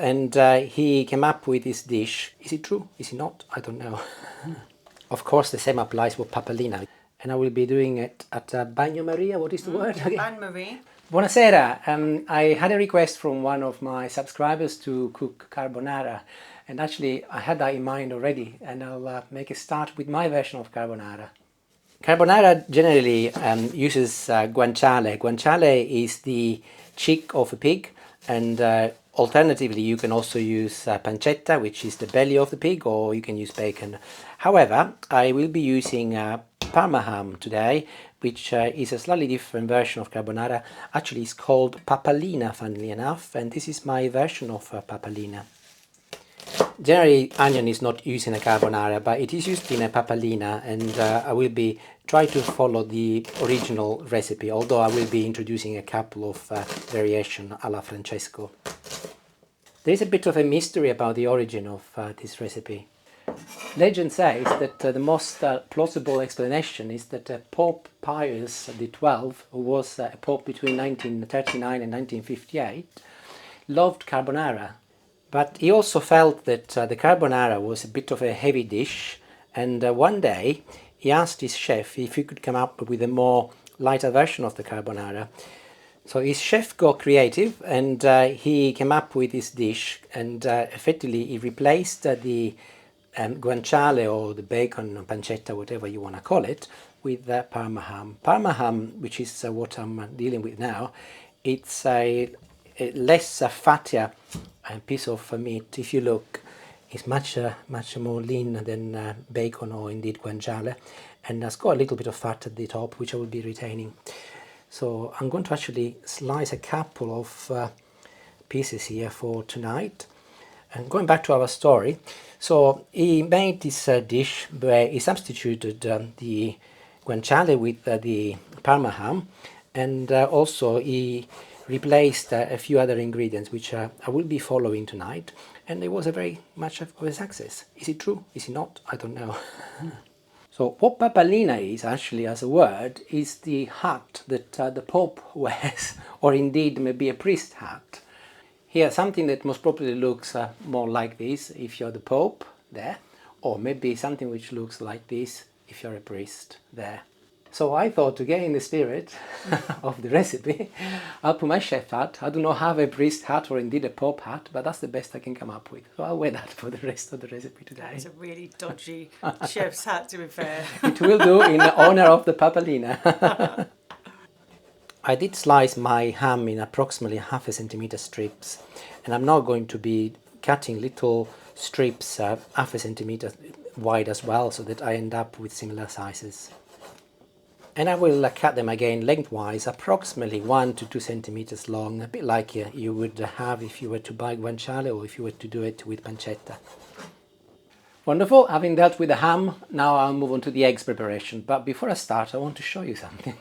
and he came up with this dish. Is it true? Is it not? I don't know. Of course, the same applies for Papalina. And I will be doing it at Bagno Maria. What is the word? Bagno Maria. Buonasera. I had a request from one of my subscribers to cook carbonara. And actually, I had that in mind already. And I'll make a start with my version of carbonara. Carbonara generally uses guanciale. Guanciale is the cheek of a pig, and alternatively you can also use pancetta, which is the belly of the pig, or you can use bacon. However, I will be using Parma ham today, which is a slightly different version of carbonara. Actually, it's called Papalina, funnily enough, and this is my version of Papalina. Generally, onion is not used in a carbonara, but it is used in a papalina, and I will be trying to follow the original recipe, although I will be introducing a couple of variations alla Francesco. There is a bit of a mystery about the origin of this recipe. Legend says that the most plausible explanation is that Pope Pius XII, who was a pope between 1939 and 1958, loved carbonara. But he also felt that the carbonara was a bit of a heavy dish, and one day he asked his chef if he could come up with a more lighter version of the carbonara. So his chef got creative, and he came up with this dish, and effectively he replaced the guanciale, or the bacon, pancetta, whatever you want to call it, with Parma ham. Parma ham, which is what I'm dealing with now, it's a less fattier piece of meat. If you look, it's much more lean than bacon or indeed guanciale, and it's got a little bit of fat at the top, which I will be retaining. So I'm going to actually slice a couple of pieces here for tonight. And going back to our story, so he made this dish where he substituted the guanciale with the Parma ham, and also he replaced a few other ingredients which I will be following tonight, and it was a very much of a success. Is it true? Is it not? I don't know. So what Papalina is actually as a word is the hat that the Pope wears, or indeed maybe a priest hat. Here something that most probably looks more like this if you're the Pope there, or maybe something which looks like this if you're a priest there. So I thought, to get in the spirit of the recipe, I'll put my chef hat. I do not have a priest hat or indeed a pope hat, but that's the best I can come up with. So I'll wear that for the rest of the recipe today. It's a really dodgy chef's hat, to be fair. It will do in honor of the Papalina. I did slice my ham in approximately 1/2 centimeter strips, and I'm now going to be cutting little strips 1/2 centimeter wide as well, so that I end up with similar sizes. And I will cut them again lengthwise, approximately 1 to 2 centimeters long, a bit like you would have if you were to buy guanciale or if you were to do it with pancetta. Wonderful, having dealt with the ham, now I'll move on to the eggs preparation. But before I start, I want to show you something.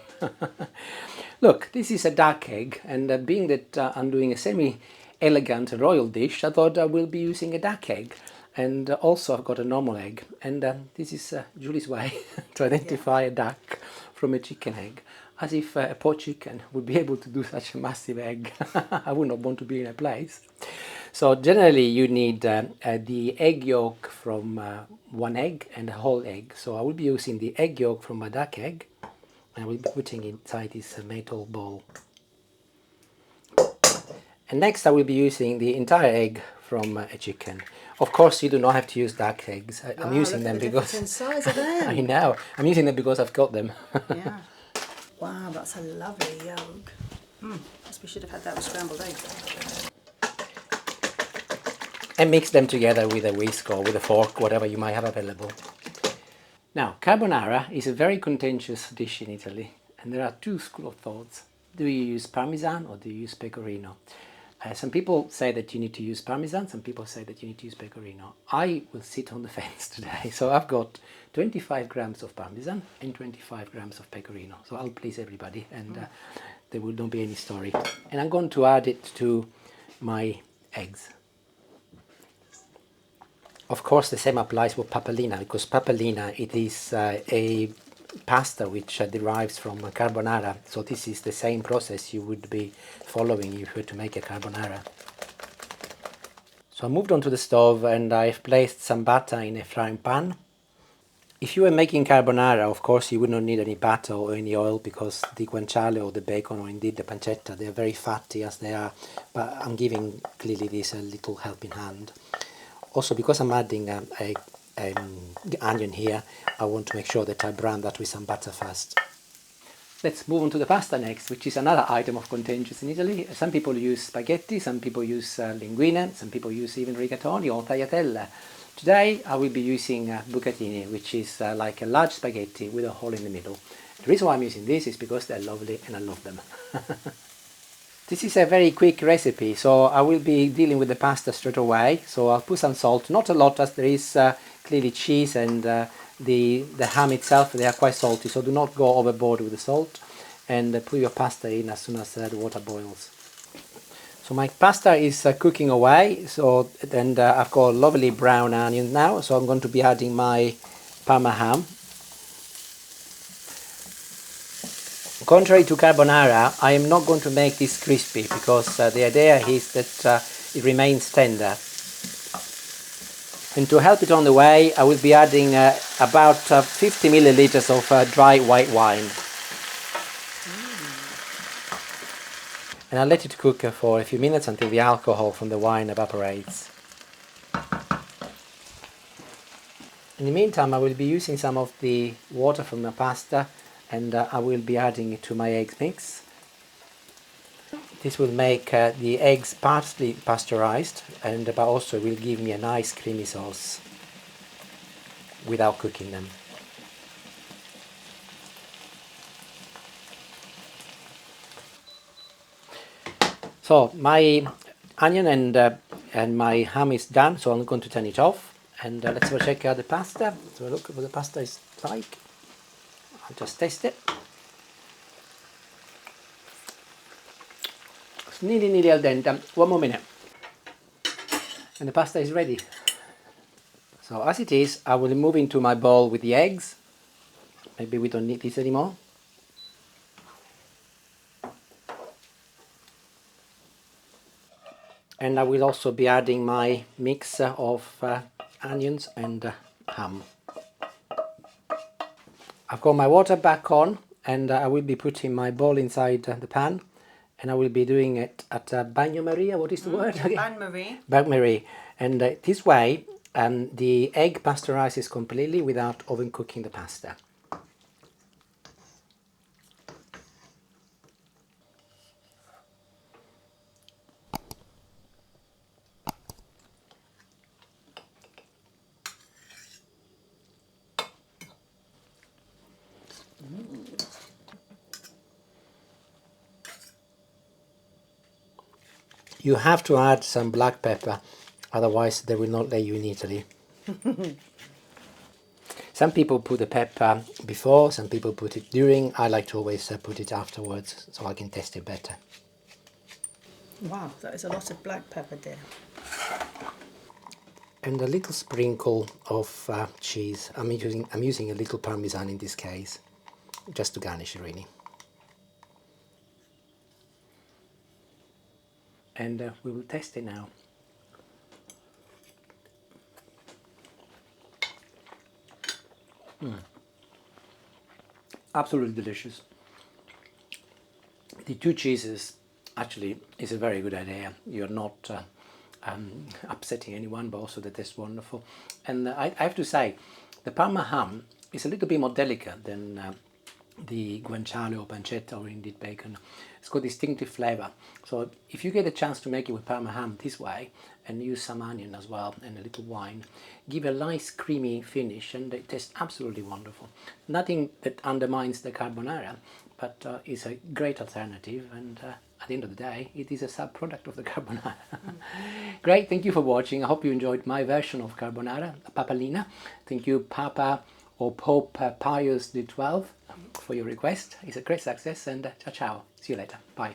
Look, this is a duck egg, and being that I'm doing a semi-elegant royal dish, I thought I will be using a duck egg. And also I've got a normal egg, and this is Julie's way to identify a duck from a chicken egg, as if a poor chicken would be able to do such a massive egg. I would not want to be in a place. So generally you need the egg yolk from one egg and a whole egg. So I will be using the egg yolk from my duck egg, and I will be putting it inside this metal bowl. And next I will be using the entire egg from a chicken. Of course, you do not have to use duck eggs. I'm using them because in size of them. I know. I'm using them because I've got them. Yeah. Wow, that's a lovely yolk. Guess we should have had that with scrambled eggs. And mix them together with a whisk or with a fork, whatever you might have available. Now, carbonara is a very contentious dish in Italy, and there are two schools of thoughts. Do you use Parmesan or do you use Pecorino? Some people say that you need to use Parmesan, some people say that you need to use Pecorino. I will sit on the fence today. So I've got 25 grams of Parmesan and 25 grams of Pecorino. So I'll please everybody, and there will not be any story. And I'm going to add it to my eggs. Of course, the same applies for Papalina, because Papalina, it is a pasta which derives from carbonara. So this is the same process you would be following if you were to make a carbonara. So I moved on to the stove and I've placed some butter in a frying pan. If you were making carbonara, of course, you would not need any butter or any oil because the guanciale or the bacon or indeed the pancetta, they're very fatty as they are, but I'm giving clearly this a little helping hand. Also, because I'm adding a onion here, I want to make sure that I brown that with some butter first. Let's move on to the pasta next, which is another item of contentious in Italy. Some people use spaghetti, some people use linguine, some people use even rigatoni or tagliatelle. Today I will be using bucatini, which is like a large spaghetti with a hole in the middle. The reason why I'm using this is because they're lovely and I love them. This is a very quick recipe, so I will be dealing with the pasta straight away. So I'll put some salt, not a lot as there is clearly cheese and the ham itself, they are quite salty, so do not go overboard with the salt, and put your pasta in as soon as the water boils. So my pasta is cooking away, so and I've got lovely brown onions now, so I'm going to be adding my Parma ham. Contrary to carbonara, I am not going to make this crispy because the idea is that it remains tender. And to help it on the way, I will be adding about 50 milliliters of dry white wine. And I'll let it cook for a few minutes until the alcohol from the wine evaporates. In the meantime, I will be using some of the water from the pasta and I will be adding it to my eggs mix. This will make the eggs partly pasteurized, but also will give me a nice creamy sauce without cooking them. So my onion and my ham is done, so I'm going to turn it off and let's have a check out the pasta. So look at what the pasta is like. I'll just taste it. It's nearly al dente. One more minute and the pasta is ready. So as it is, I will move into my bowl with the eggs. Maybe we don't need this anymore. And I will also be adding my mix of onions and ham. I've got my water back on and I will be putting my bowl inside the pan and I will be doing it at bagno maria. What is the word? Bain-marie. Bain-marie. And this way the egg pasteurizes completely without overcooking the pasta. You have to add some black pepper, otherwise they will not let you in Italy. Some people put the pepper before, some people put it during. I like to always put it afterwards so I can taste it better. Wow, that is a lot of black pepper there. And a little sprinkle of cheese. I'm using a little Parmesan in this case, just to garnish it really. And we will test it now. Absolutely delicious. The two cheeses actually is a very good idea. You're not upsetting anyone, but also the taste wonderful. And I have to say, the Parma ham is a little bit more delicate than the guanciale or pancetta or indeed bacon. It's got distinctive flavour. So if you get a chance to make it with Parma ham this way and use some onion as well and a little wine, give a nice creamy finish and it tastes absolutely wonderful. Nothing that undermines the carbonara, but is a great alternative, and at the end of the day it is a sub-product of the carbonara. Great, thank you for watching. I hope you enjoyed my version of carbonara, Papalina. Thank you Papa or Pope Pius XII for your request. It's a great success, and ciao ciao. See you later. Bye.